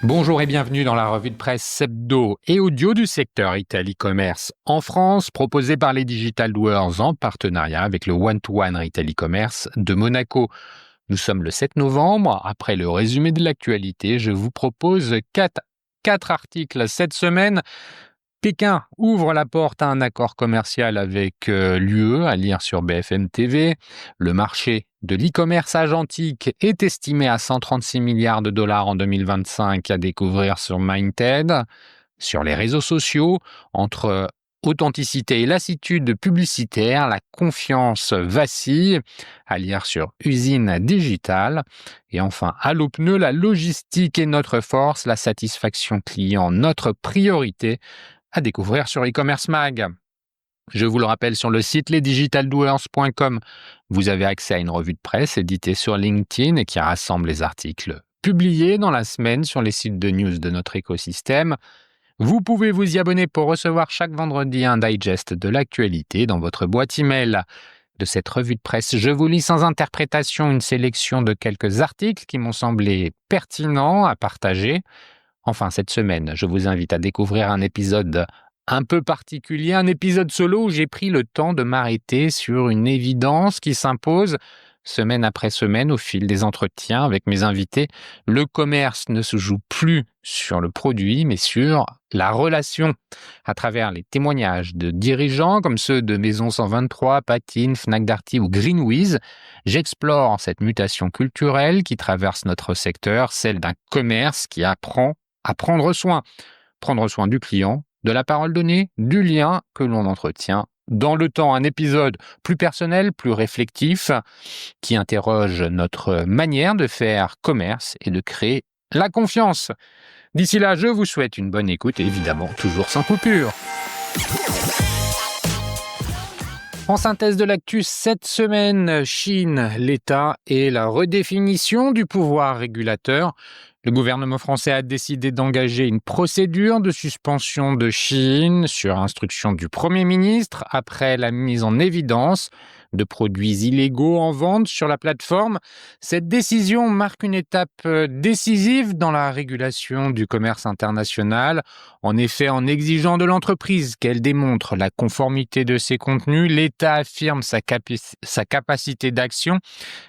Bonjour et bienvenue dans la revue de presse hebdo et audio du secteur Retail e-commerce en France, proposée par les Digital Doers en partenariat avec le One-to-One Retail e-commerce de Monaco. Nous sommes le 7 novembre. Après le résumé de l'actualité, je vous propose quatre articles cette semaine. Pékin ouvre la porte à un accord commercial avec l'UE, à lire sur BFM TV. Le marché de l'e-commerce agentique est estimé à 136 milliards de dollars en 2025, à découvrir sur Mindted. Sur les réseaux sociaux, entre authenticité et lassitude publicitaire, la confiance vacille, à lire sur Usine Digitale. Et enfin, Allo Pneus, la logistique est notre force, la satisfaction client notre priorité, à découvrir sur e-commerce mag. Je vous le rappelle, sur le site lesdigitaldoers.com, vous avez accès à une revue de presse éditée sur LinkedIn et qui rassemble les articles publiés dans la semaine sur les sites de news de notre écosystème. Vous pouvez vous y abonner pour recevoir chaque vendredi un digest de l'actualité dans votre boîte email. De cette revue de presse, je vous lis sans interprétation une sélection de quelques articles qui m'ont semblé pertinents à partager. Enfin, cette semaine, je vous invite à découvrir un épisode un peu particulier, un épisode solo où j'ai pris le temps de m'arrêter sur une évidence qui s'impose semaine après semaine au fil des entretiens avec mes invités. Le commerce ne se joue plus sur le produit, mais sur la relation. À travers les témoignages de dirigeants comme ceux de Maison 123, Patine, Fnac Darty ou Greenwiz, j'explore cette mutation culturelle qui traverse notre secteur, celle d'un commerce qui apprend à prendre soin du client, de la parole donnée, du lien que l'on entretient dans le temps. Un épisode plus personnel, plus réflectif, qui interroge notre manière de faire commerce et de créer la confiance. D'ici là, je vous souhaite une bonne écoute et évidemment toujours sans coupure. En synthèse de l'actu cette semaine, Chine, l'État et la redéfinition du pouvoir régulateur. Le gouvernement français a décidé d'engager une procédure de suspension de Chine sur instruction du Premier ministre après la mise en évidence de produits illégaux en vente sur la plateforme. Cette décision marque une étape décisive dans la régulation du commerce international. En effet, en exigeant de l'entreprise qu'elle démontre la conformité de ses contenus, l'État affirme sa capacité d'action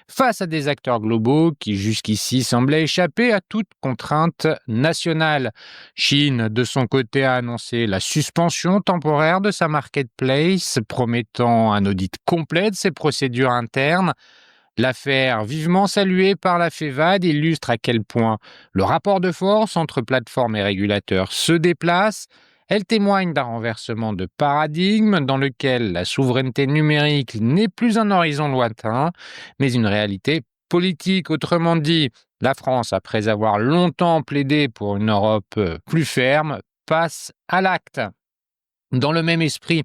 face à des acteurs globaux qui jusqu'ici semblaient échapper à toute contrainte nationale. Chine, de son côté, a annoncé la suspension temporaire de sa marketplace, promettant un audit complet de ses procédures internes. L'affaire, vivement saluée par la FEVAD, illustre à quel point le rapport de force entre plateformes et régulateurs se déplace. Elle témoigne d'un renversement de paradigme dans lequel la souveraineté numérique n'est plus un horizon lointain, mais une réalité politique. Autrement dit, la France, après avoir longtemps plaidé pour une Europe plus ferme, passe à l'acte. Dans le même esprit,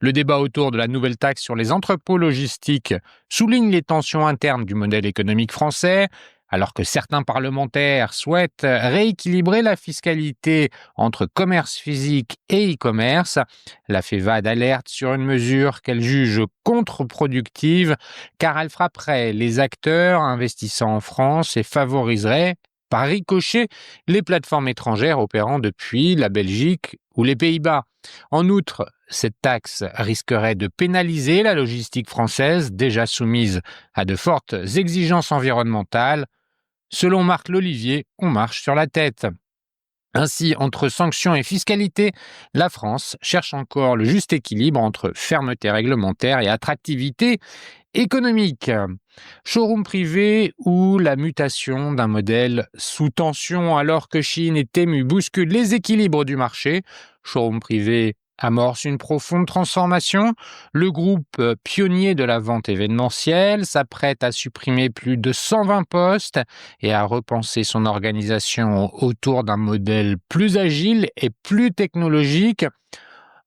le débat autour de la nouvelle taxe sur les entrepôts logistiques souligne les tensions internes du modèle économique français. Alors que certains parlementaires souhaitent rééquilibrer la fiscalité entre commerce physique et e-commerce, la FEVAD alerte sur une mesure qu'elle juge contre-productive car elle frapperait les acteurs investissant en France et favoriserait, par ricochet, les plateformes étrangères opérant depuis la Belgique ou les Pays-Bas. En outre, cette taxe risquerait de pénaliser la logistique française déjà soumise à de fortes exigences environnementales. Selon Marc Lolivier, on marche sur la tête. Ainsi, entre sanctions et fiscalité, la France cherche encore le juste équilibre entre fermeté réglementaire et attractivité économique. Showroom privé ou la mutation d'un modèle sous tension alors que Chine et Temu bousculent les équilibres du marché. Showroom privé amorce une profonde transformation. Le groupe pionnier de la vente événementielle s'apprête à supprimer plus de 120 postes et à repenser son organisation autour d'un modèle plus agile et plus technologique.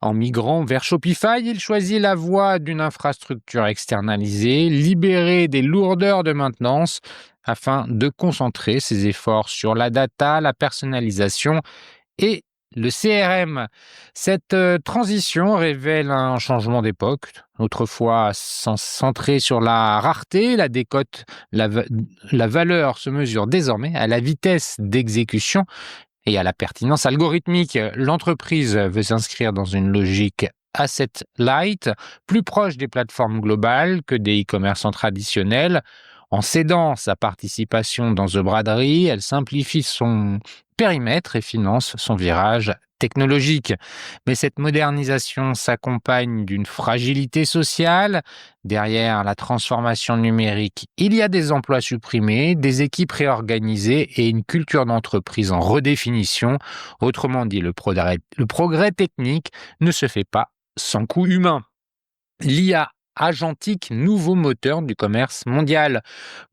En migrant vers Shopify, il choisit la voie d'une infrastructure externalisée, libérée des lourdeurs de maintenance, afin de concentrer ses efforts sur la data, la personnalisation et le CRM. Cette transition révèle un changement d'époque. Autrefois centré sur la rareté, la décote, la valeur se mesure désormais à la vitesse d'exécution et à la pertinence algorithmique. L'entreprise veut s'inscrire dans une logique asset light, plus proche des plateformes globales que des e-commerçants traditionnels. En cédant sa participation dans The Braderie, elle simplifie son périmètre et finance son virage technologique. Mais cette modernisation s'accompagne d'une fragilité sociale. Derrière la transformation numérique, il y a des emplois supprimés, des équipes réorganisées et une culture d'entreprise en redéfinition. Autrement dit, le progrès technique ne se fait pas sans coût humain. L'IA agentique, nouveau moteur du commerce mondial.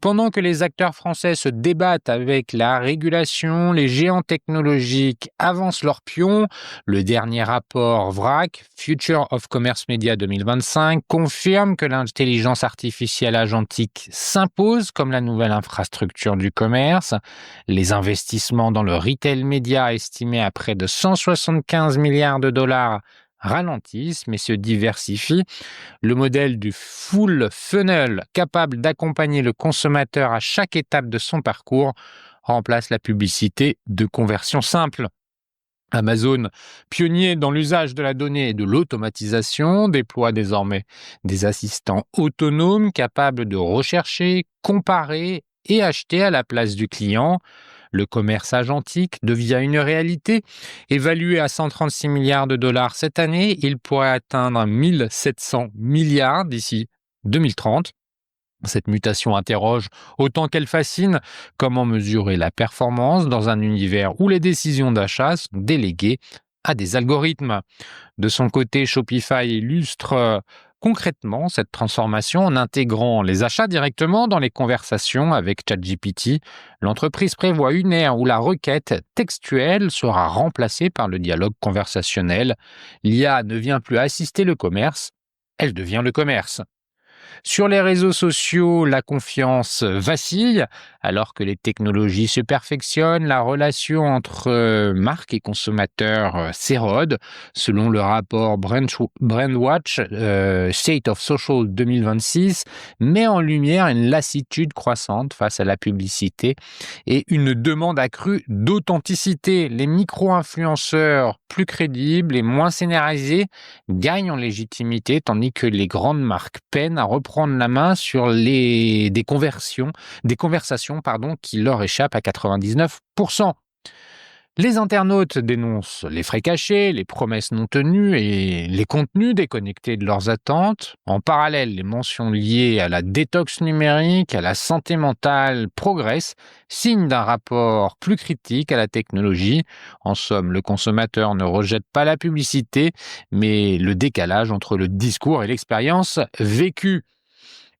Pendant que les acteurs français se débattent avec la régulation, les géants technologiques avancent leurs pions. Le dernier rapport VRAC, Future of Commerce Media 2025, confirme que l'intelligence artificielle agentique s'impose comme la nouvelle infrastructure du commerce. Les investissements dans le retail média, estimés à près de 175 milliards de dollars, ralentissent mais se diversifient. Le modèle du full funnel, capable d'accompagner le consommateur à chaque étape de son parcours, remplace la publicité de conversion simple. Amazon, pionnier dans l'usage de la donnée et de l'automatisation, déploie désormais des assistants autonomes capables de rechercher, comparer et acheter à la place du client. Le commerce agentique devient une réalité. Évalué à 136 milliards de dollars cette année, il pourrait atteindre 1700 milliards d'ici 2030. Cette mutation interroge autant qu'elle fascine. Comment mesurer la performance dans un univers où les décisions d'achat sont déléguées à des algorithmes? De son côté, Shopify illustre concrètement cette transformation en intégrant les achats directement dans les conversations avec ChatGPT. L'entreprise prévoit une ère où la requête textuelle sera remplacée par le dialogue conversationnel. L'IA ne vient plus assister le commerce, elle devient le commerce. Sur les réseaux sociaux, la confiance vacille. Alors que les technologies se perfectionnent, la relation entre marques et consommateurs s'érode. Selon le rapport Brandwatch State of Social 2026, met en lumière une lassitude croissante face à la publicité et une demande accrue d'authenticité. Les micro-influenceurs plus crédibles et moins scénarisés gagnent en légitimité, tandis que les grandes marques peinent à reprendre la main sur des conversations qui leur échappent à 99%. Les internautes dénoncent les frais cachés, les promesses non tenues et les contenus déconnectés de leurs attentes. En parallèle, les mentions liées à la détox numérique, à la santé mentale progressent, signe d'un rapport plus critique à la technologie. En somme, le consommateur ne rejette pas la publicité, mais le décalage entre le discours et l'expérience vécue.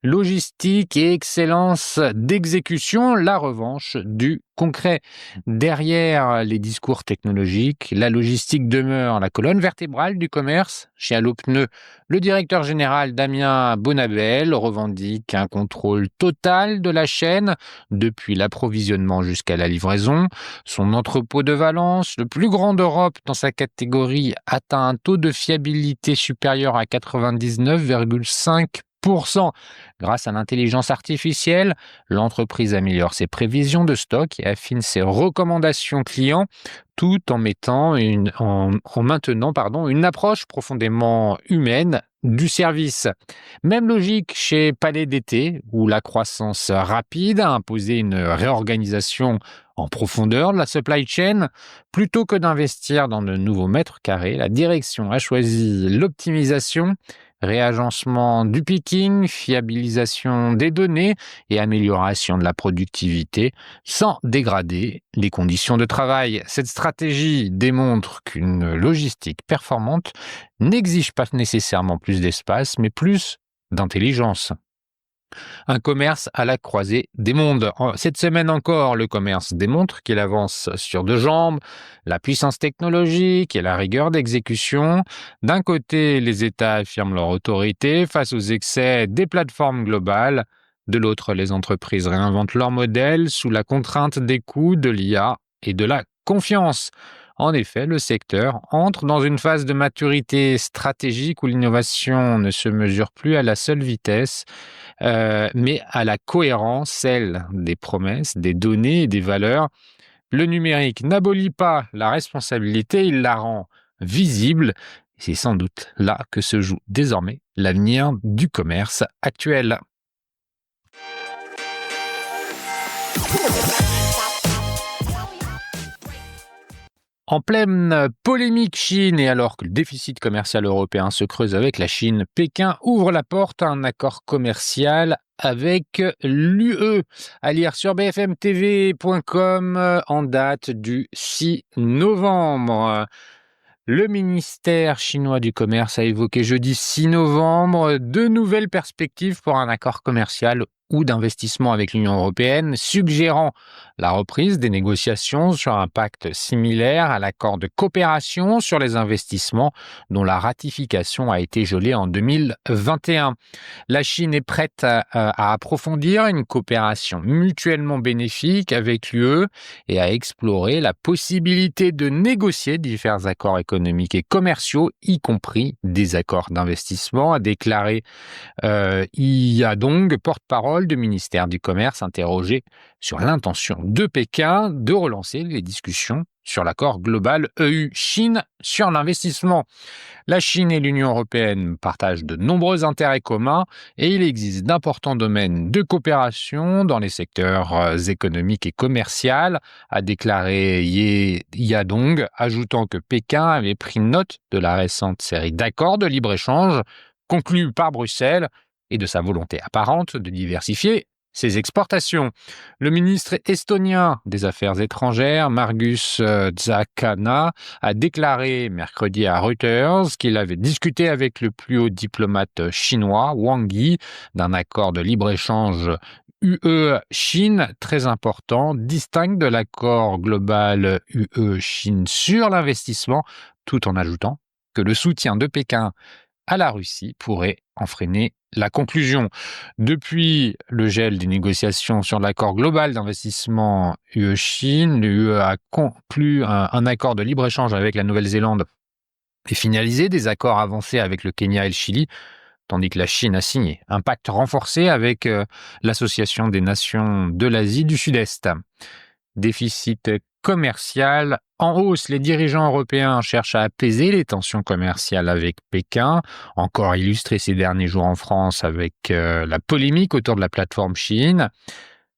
Logistique et excellence d'exécution, la revanche du concret. Derrière les discours technologiques, la logistique demeure la colonne vertébrale du commerce. Chez Allopneus, le directeur général Damien Bonabel revendique un contrôle total de la chaîne, depuis l'approvisionnement jusqu'à la livraison. Son entrepôt de Valence, le plus grand d'Europe dans sa catégorie, atteint un taux de fiabilité supérieur à 99,5%. Grâce à l'intelligence artificielle, l'entreprise améliore ses prévisions de stock et affine ses recommandations clients, tout en maintenant une approche profondément humaine du service. Même logique chez Palais d'été, où la croissance rapide a imposé une réorganisation en profondeur de la supply chain. Plutôt que d'investir dans de nouveaux mètres carrés, la direction a choisi l'optimisation, réagencement du picking, fiabilisation des données et amélioration de la productivité sans dégrader les conditions de travail. Cette stratégie démontre qu'une logistique performante n'exige pas nécessairement plus d'espace, mais plus d'intelligence. Un commerce à la croisée des mondes. Cette semaine encore, le commerce démontre qu'il avance sur deux jambes, la puissance technologique et la rigueur d'exécution. D'un côté, les États affirment leur autorité face aux excès des plateformes globales. De l'autre, les entreprises réinventent leur modèle sous la contrainte des coûts, de l'IA et de la confiance. En effet, le secteur entre dans une phase de maturité stratégique où l'innovation ne se mesure plus à la seule vitesse, mais à la cohérence, celle des promesses, des données et des valeurs. Le numérique n'abolit pas la responsabilité, il la rend visible. C'est sans doute là que se joue désormais l'avenir du commerce actuel. En pleine polémique Chine et alors que le déficit commercial européen se creuse avec la Chine, Pékin ouvre la porte à un accord commercial avec l'UE. À lire sur bfmtv.com en date du 6 novembre. Le ministère chinois du Commerce a évoqué jeudi 6 novembre de nouvelles perspectives pour un accord commercial ou d'investissement avec l'Union européenne, suggérant la reprise des négociations sur un pacte similaire à l'accord de coopération sur les investissements dont la ratification a été gelée en 2021. La Chine est prête à approfondir une coopération mutuellement bénéfique avec l'UE et à explorer la possibilité de négocier divers accords économiques et commerciaux, y compris des accords d'investissement, a déclaré Yadong, porte-parole du ministère du Commerce, interrogé sur l'intention de Pékin de relancer les discussions sur l'accord global EU-Chine sur l'investissement. La Chine et l'Union européenne partagent de nombreux intérêts communs et il existe d'importants domaines de coopération dans les secteurs économiques et commerciaux, a déclaré Yadong, ajoutant que Pékin avait pris note de la récente série d'accords de libre-échange conclus par Bruxelles et de sa volonté apparente de diversifier ses exportations. Le ministre estonien des Affaires étrangères, Margus Tsakana, a déclaré mercredi à Reuters qu'il avait discuté avec le plus haut diplomate chinois, Wang Yi, d'un accord de libre-échange UE-Chine très important, distinct de l'accord global UE-Chine sur l'investissement, tout en ajoutant que le soutien de Pékin à la Russie pourrait en freiner la conclusion. Depuis le gel des négociations sur l'accord global d'investissement UE-Chine, l'UE a conclu un accord de libre-échange avec la Nouvelle-Zélande et finalisé des accords avancés avec le Kenya et le Chili, tandis que la Chine a signé un pacte renforcé avec l'Association des nations de l'Asie du Sud-Est. Déficit commercial en hausse. Les dirigeants européens cherchent à apaiser les tensions commerciales avec Pékin, encore illustrées ces derniers jours en France avec la polémique autour de la plateforme Chine.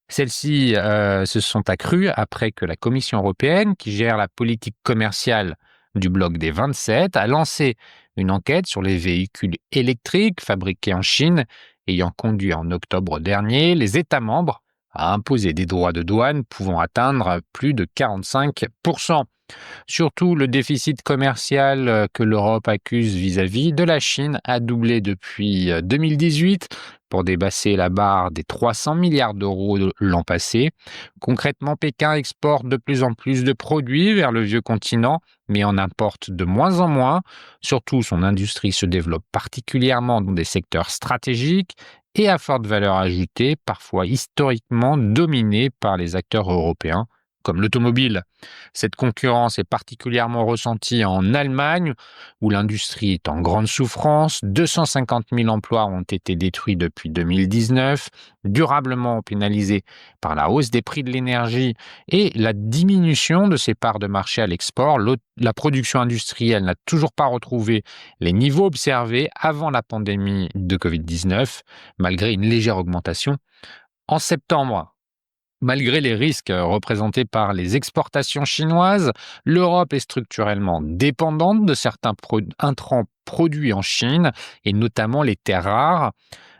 Celles-ci se sont accrues après que la Commission européenne, qui gère la politique commerciale du bloc des 27, a lancé une enquête sur les véhicules électriques fabriqués en Chine, ayant conduit en octobre dernier les États membres à imposer des droits de douane pouvant atteindre plus de 45%. Surtout, le déficit commercial que l'Europe accuse vis-à-vis de la Chine a doublé depuis 2018 pour dépasser la barre des 300 milliards d'euros l'an passé. Concrètement, Pékin exporte de plus en plus de produits vers le vieux continent, mais en importe de moins en moins. Surtout, son industrie se développe particulièrement dans des secteurs stratégiques et à forte valeur ajoutée, parfois historiquement dominés par les acteurs européens, comme l'automobile. Cette concurrence est particulièrement ressentie en Allemagne, où l'industrie est en grande souffrance. 250 000 emplois ont été détruits depuis 2019, durablement pénalisés par la hausse des prix de l'énergie et la diminution de ses parts de marché à l'export. La production industrielle n'a toujours pas retrouvé les niveaux observés avant la pandémie de Covid-19, malgré une légère augmentation en septembre. Malgré les risques représentés par les exportations chinoises, l'Europe est structurellement dépendante de certains intrants produits en Chine, et notamment les terres rares.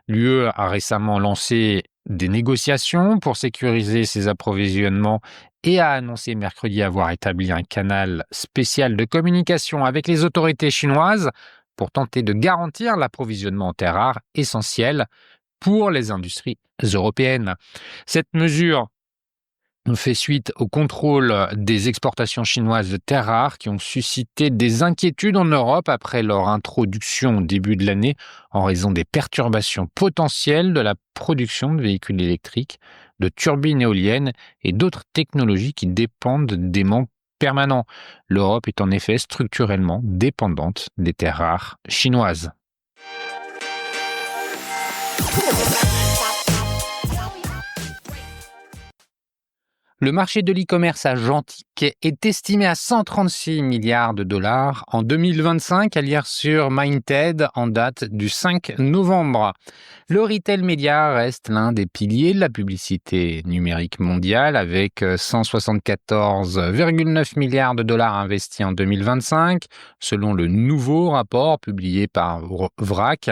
L'UE a récemment lancé des négociations pour sécuriser ses approvisionnements et a annoncé mercredi avoir établi un canal spécial de communication avec les autorités chinoises pour tenter de garantir l'approvisionnement en terres rares essentielles pour les industries européennes. Cette mesure fait suite au contrôle des exportations chinoises de terres rares qui ont suscité des inquiétudes en Europe après leur introduction au début de l'année en raison des perturbations potentielles de la production de véhicules électriques, de turbines éoliennes et d'autres technologies qui dépendent permanent. L'Europe est en effet structurellement dépendante des terres rares chinoises. Le marché de l'e-commerce agentique est estimé à 136 milliards de dollars en 2025, à lire sur Minted en date du 5 novembre. Le retail média reste l'un des piliers de la publicité numérique mondiale, avec 174,9 milliards de dollars investis en 2025, selon le nouveau rapport publié par VRAC.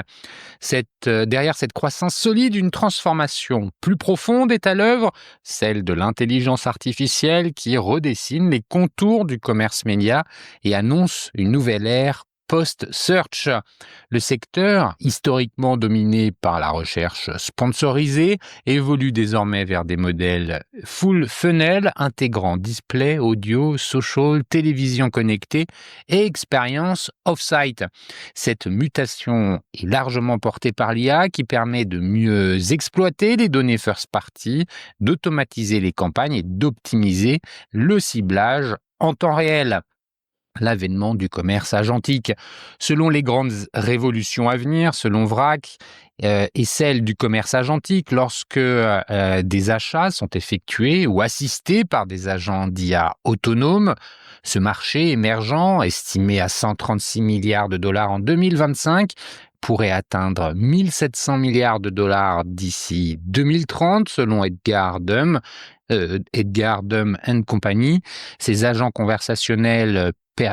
Derrière cette croissance solide, une transformation plus profonde est à l'œuvre, celle de l'intelligence artificielle qui redessine les contours du commerce média et annonce une nouvelle ère post-search. Le secteur, historiquement dominé par la recherche sponsorisée, évolue désormais vers des modèles full funnel intégrant display, audio, social, télévision connectée et expérience off-site. Cette mutation est largement portée par l'IA qui permet de mieux exploiter les données first party, d'automatiser les campagnes et d'optimiser le ciblage en temps réel. L'avènement du commerce agentique. Selon les grandes révolutions à venir, selon VRAC, et celle du commerce agentique, lorsque des achats sont effectués ou assistés par des agents d'IA autonomes, ce marché émergent, estimé à 136 milliards de dollars en 2025, pourrait atteindre 1700 milliards de dollars d'ici 2030, selon Edgar Dum and Company. Ces agents conversationnels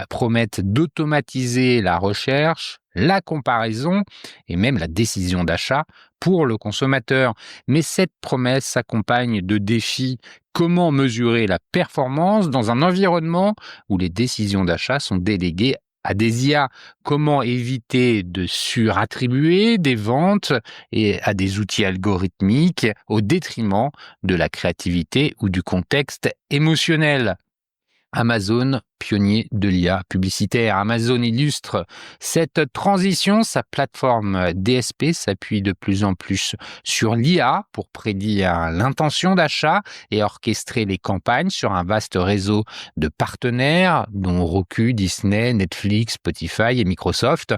promettent d'automatiser la recherche, la comparaison et même la décision d'achat pour le consommateur. Mais cette promesse s'accompagne de défis. Comment mesurer la performance dans un environnement où les décisions d'achat sont déléguées à des IA? Comment éviter de surattribuer des ventes et à des outils algorithmiques au détriment de la créativité ou du contexte émotionnel? Amazon, pionnier de l'IA publicitaire. Amazon illustre cette transition. Sa plateforme DSP s'appuie de plus en plus sur l'IA pour prédire l'intention d'achat et orchestrer les campagnes sur un vaste réseau de partenaires, dont Roku, Disney, Netflix, Spotify et Microsoft.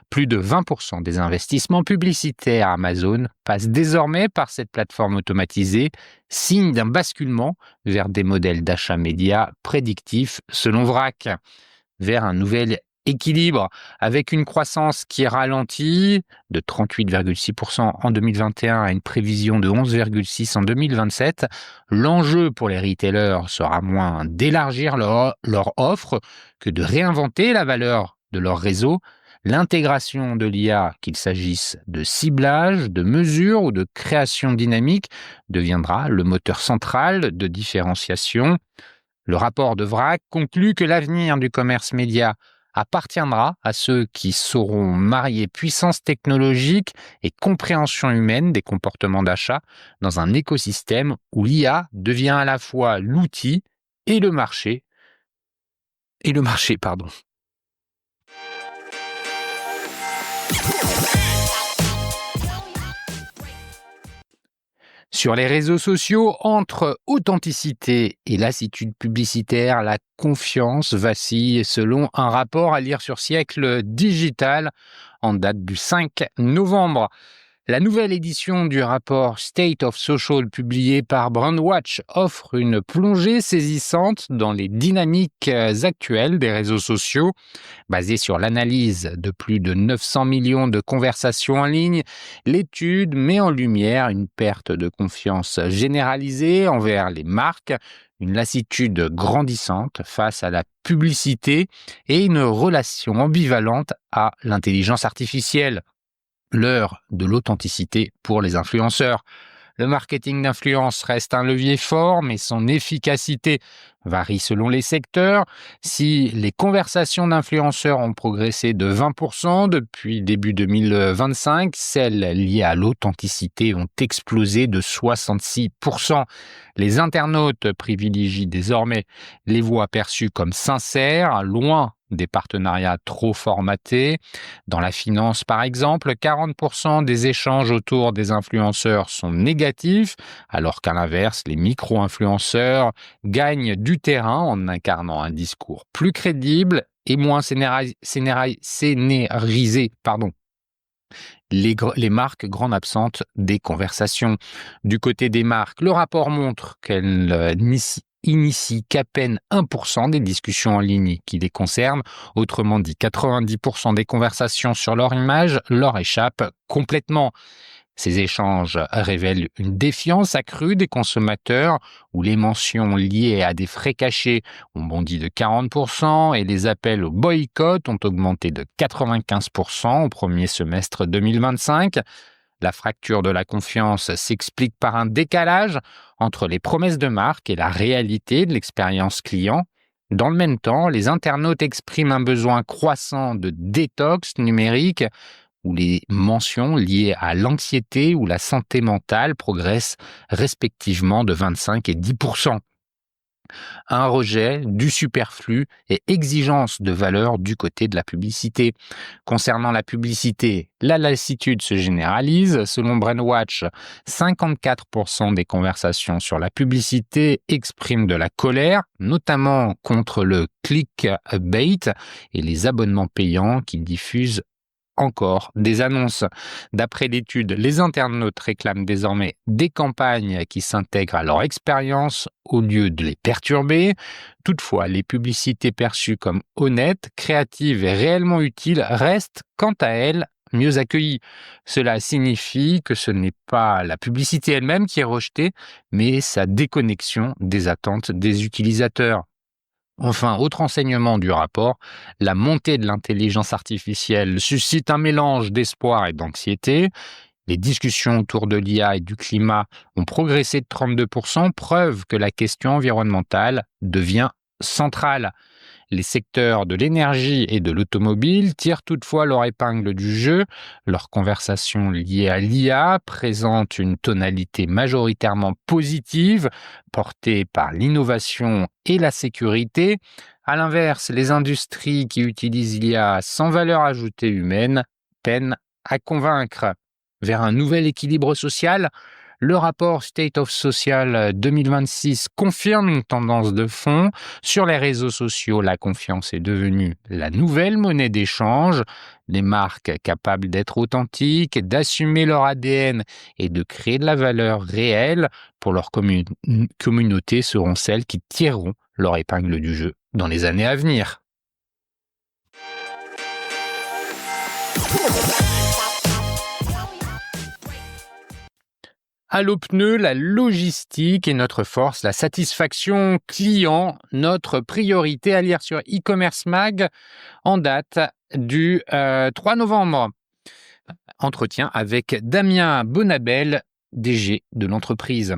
Plus de 20% des investissements publicitaires Amazon passent désormais par cette plateforme automatisée, signe d'un basculement vers des modèles d'achat média prédictifs selon VRAC, vers un nouvel équilibre avec une croissance qui ralentit de 38,6% en 2021 à une prévision de 11,6% en 2027. L'enjeu pour les retailers sera moins d'élargir leur offre que de réinventer la valeur de leur réseau. L'intégration de l'IA, qu'il s'agisse de ciblage, de mesure ou de création dynamique, deviendra le moteur central de différenciation. Le rapport de VRAC conclut que l'avenir du commerce média appartiendra à ceux qui sauront marier puissance technologique et compréhension humaine des comportements d'achat dans un écosystème où l'IA devient à la fois l'outil et le marché. Sur les réseaux sociaux, entre authenticité et lassitude publicitaire, la confiance vacille selon un rapport à lire sur Siècle Digital en date du 5 novembre. La nouvelle édition du rapport State of Social publié par Brandwatch offre une plongée saisissante dans les dynamiques actuelles des réseaux sociaux. Basée sur l'analyse de plus de 900 millions de conversations en ligne, l'étude met en lumière une perte de confiance généralisée envers les marques, une lassitude grandissante face à la publicité et une relation ambivalente à l'intelligence artificielle. L'heure de l'authenticité pour les influenceurs. Le marketing d'influence reste un levier fort, mais son efficacité varie selon les secteurs. Si les conversations d'influenceurs ont progressé de 20% depuis début 2025, celles liées à l'authenticité ont explosé de 66%. Les internautes privilégient désormais les voix perçues comme sincères, loin des partenariats trop formatés. Dans la finance, par exemple, 40% des échanges autour des influenceurs sont négatifs, alors qu'à l'inverse, les micro-influenceurs gagnent du terrain en incarnant un discours plus crédible et moins scénarisé. Les marques grandes absentes des conversations. Du côté des marques, le rapport montre qu'elles initient qu'à peine 1% des discussions en ligne qui les concernent. Autrement dit, 90% des conversations sur leur image leur échappent complètement. Ces échanges révèlent une défiance accrue des consommateurs où les mentions liées à des frais cachés ont bondi de 40% et les appels au boycott ont augmenté de 95% au premier semestre 2025. La fracture de la confiance s'explique par un décalage entre les promesses de marque et la réalité de l'expérience client. Dans le même temps, les internautes expriment un besoin croissant de détox numérique où les mentions liées à l'anxiété ou la santé mentale progressent respectivement de 25 et 10%. Un rejet du superflu et exigence de valeur du côté de la publicité. Concernant la publicité, la lassitude se généralise. Selon Brainwatch, 54% des conversations sur la publicité expriment de la colère, notamment contre le clickbait et les abonnements payants qui diffusent encore des annonces. D'après l'étude, les internautes réclament désormais des campagnes qui s'intègrent à leur expérience au lieu de les perturber. Toutefois, les publicités perçues comme honnêtes, créatives et réellement utiles restent, quant à elles, mieux accueillies. Cela signifie que ce n'est pas la publicité elle-même qui est rejetée, mais sa déconnexion des attentes des utilisateurs. Enfin, autre enseignement du rapport, la montée de l'intelligence artificielle suscite un mélange d'espoir et d'anxiété. Les discussions autour de l'IA et du climat ont progressé de 32%, preuve que la question environnementale devient centrale. Les secteurs de l'énergie et de l'automobile tirent toutefois leur épingle du jeu. Leurs conversations liées à l'IA présentent une tonalité majoritairement positive, portée par l'innovation et la sécurité. À l'inverse, les industries qui utilisent l'IA sans valeur ajoutée humaine peinent à convaincre. Vers un nouvel équilibre social, le rapport State of Social 2026 confirme une tendance de fond. Sur les réseaux sociaux, la confiance est devenue la nouvelle monnaie d'échange. Les marques capables d'être authentiques, d'assumer leur ADN et de créer de la valeur réelle pour leur communauté seront celles qui tireront leur épingle du jeu dans les années à venir. Allo Pneus, la logistique est notre force, la satisfaction client, notre priorité, à lire sur e-commerce mag en date du 3 novembre. Entretien avec Damien Bonabel, DG de l'entreprise.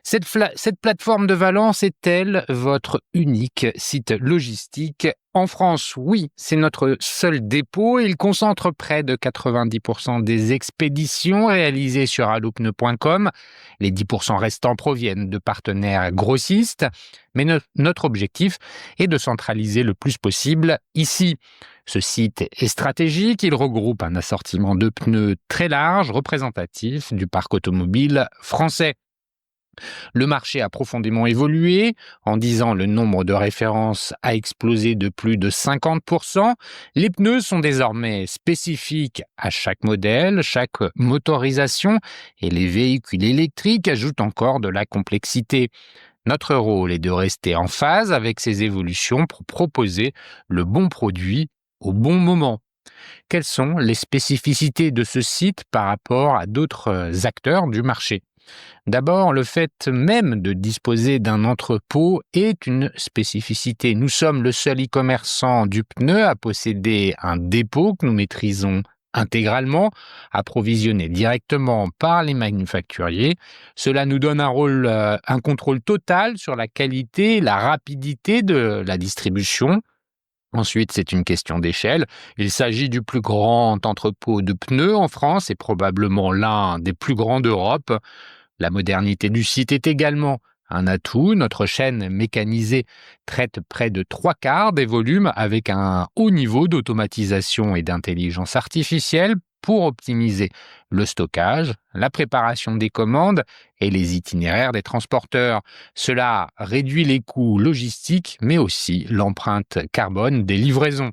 Cette plateforme de Valence est-elle votre unique site logistique en France? Oui, c'est notre seul dépôt. Il concentre près de 90% des expéditions réalisées sur allopneu.com. Les 10% restants proviennent de partenaires grossistes. Mais notre objectif est de centraliser le plus possible ici. Ce site est stratégique. Il regroupe un assortiment de pneus très large, représentatif du parc automobile français. Le marché a profondément évolué. En 10 ans, le nombre de références a explosé de plus de 50%. Les pneus sont désormais spécifiques à chaque modèle, chaque motorisation, et les véhicules électriques ajoutent encore de la complexité. Notre rôle est de rester en phase avec ces évolutions pour proposer le bon produit au bon moment. Quelles sont les spécificités de ce site par rapport à d'autres acteurs du marché ? D'abord, le fait même de disposer d'un entrepôt est une spécificité. Nous sommes le seul e-commerçant du pneu à posséder un dépôt que nous maîtrisons intégralement, approvisionné directement par les manufacturiers. Cela nous donne un contrôle total sur la qualité et la rapidité de la distribution. Ensuite, c'est une question d'échelle. Il s'agit du plus grand entrepôt de pneus en France et probablement l'un des plus grands d'Europe. La modernité du site est également un atout. Notre chaîne mécanisée traite près de 3/4 des volumes avec un haut niveau d'automatisation et d'intelligence artificielle pour optimiser le stockage, la préparation des commandes et les itinéraires des transporteurs. Cela réduit les coûts logistiques, mais aussi l'empreinte carbone des livraisons.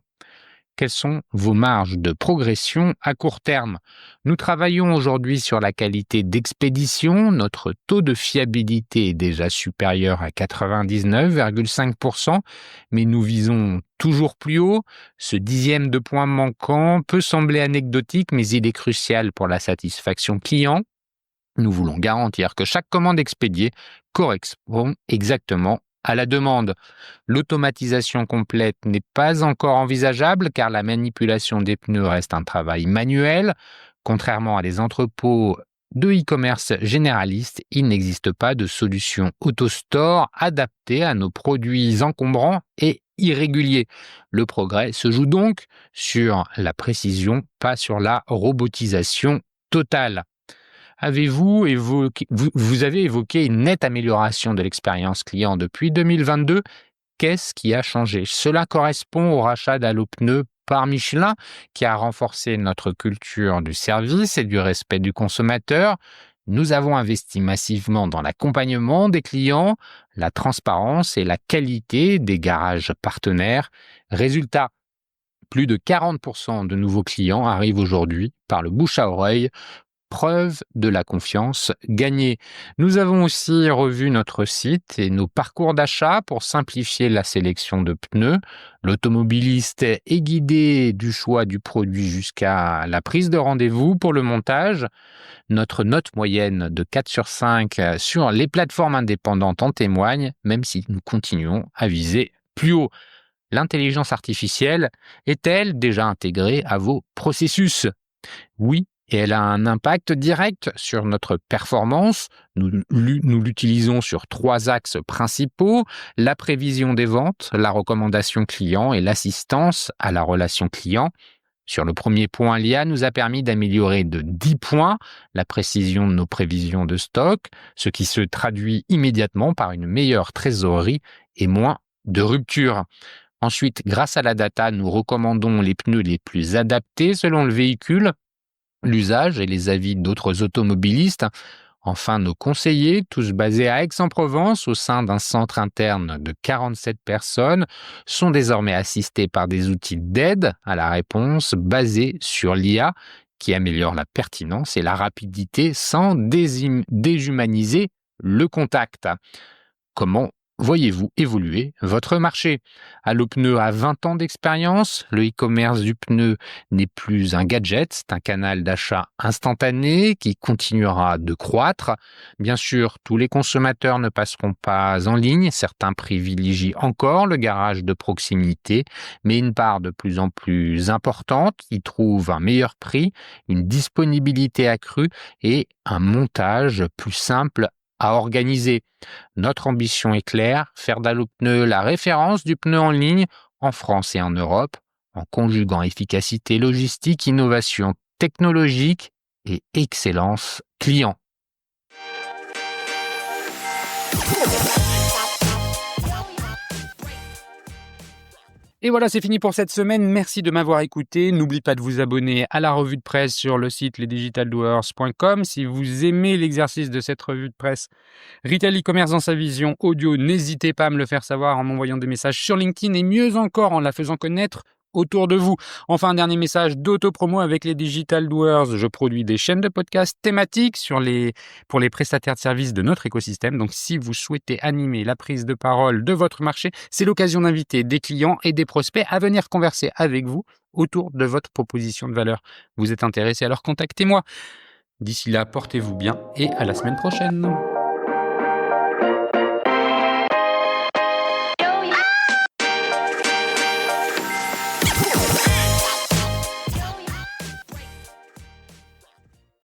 Quelles sont vos marges de progression à court terme? Nous travaillons aujourd'hui sur la qualité d'expédition. Notre taux de fiabilité est déjà supérieur à 99,5%, mais nous visons toujours plus haut. Ce dixième de point manquant peut sembler anecdotique, mais il est crucial pour la satisfaction client. Nous voulons garantir que chaque commande expédiée correspond exactement à la demande. L'automatisation complète n'est pas encore envisageable car la manipulation des pneus reste un travail manuel. Contrairement à des entrepôts de e-commerce généralistes, il n'existe pas de solution AutoStore adaptée à nos produits encombrants et irréguliers. Le progrès se joue donc sur la précision, pas sur la robotisation totale. Vous avez évoqué une nette amélioration de l'expérience client depuis 2022. Qu'est-ce qui a changé? Cela correspond au rachat d'Allopneus par Michelin, qui a renforcé notre culture du service et du respect du consommateur. Nous avons investi massivement dans l'accompagnement des clients, la transparence et la qualité des garages partenaires. Résultat, plus de 40% de nouveaux clients arrivent aujourd'hui par le bouche à oreille, preuve de la confiance gagnée. Nous avons aussi revu notre site et nos parcours d'achat pour simplifier la sélection de pneus. L'automobiliste est guidé du choix du produit jusqu'à la prise de rendez-vous pour le montage. Notre note moyenne de 4 sur 5 sur les plateformes indépendantes en témoigne, même si nous continuons à viser plus haut. L'intelligence artificielle est-elle déjà intégrée à vos processus? Oui, et elle a un impact direct sur notre performance. Nous l'utilisons sur 3 axes principaux: la prévision des ventes, la recommandation client et l'assistance à la relation client. Sur le premier point, l'IA nous a permis d'améliorer de 10 points la précision de nos prévisions de stock, ce qui se traduit immédiatement par une meilleure trésorerie et moins de ruptures. Ensuite, grâce à la data, nous recommandons les pneus les plus adaptés selon le véhicule, l'usage et les avis d'autres automobilistes. Enfin, nos conseillers, tous basés à Aix-en-Provence au sein d'un centre interne de 47 personnes, sont désormais assistés par des outils d'aide à la réponse basés sur l'IA qui améliore la pertinence et la rapidité sans déshumaniser le contact. Comment voyez-vous évoluer votre marché? Allopneus a 20 ans d'expérience. Le e-commerce du pneu n'est plus un gadget, c'est un canal d'achat instantané qui continuera de croître. Bien sûr, tous les consommateurs ne passeront pas en ligne. Certains privilégient encore le garage de proximité, mais une part de plus en plus importante y trouve un meilleur prix, une disponibilité accrue et un montage plus simple à organiser. Notre ambition est claire, faire d'Allopneus la référence du pneu en ligne en France et en Europe, en conjuguant efficacité logistique, innovation technologique et excellence client. Et voilà, c'est fini pour cette semaine. Merci de m'avoir écouté. N'oublie pas de vous abonner à la revue de presse sur le site lesdigitaldoers.com. Si vous aimez l'exercice de cette revue de presse Retail e-commerce dans sa vision audio, n'hésitez pas à me le faire savoir en m'envoyant des messages sur LinkedIn et mieux encore en la faisant connaître autour de vous. Enfin, un dernier message d'autopromo avec les Digital Doers. Je produis des chaînes de podcasts thématiques pour les prestataires de services de notre écosystème. Donc, si vous souhaitez animer la prise de parole de votre marché, c'est l'occasion d'inviter des clients et des prospects à venir converser avec vous autour de votre proposition de valeur. Vous êtes intéressé, alors contactez-moi. D'ici là, portez-vous bien et à la semaine prochaine.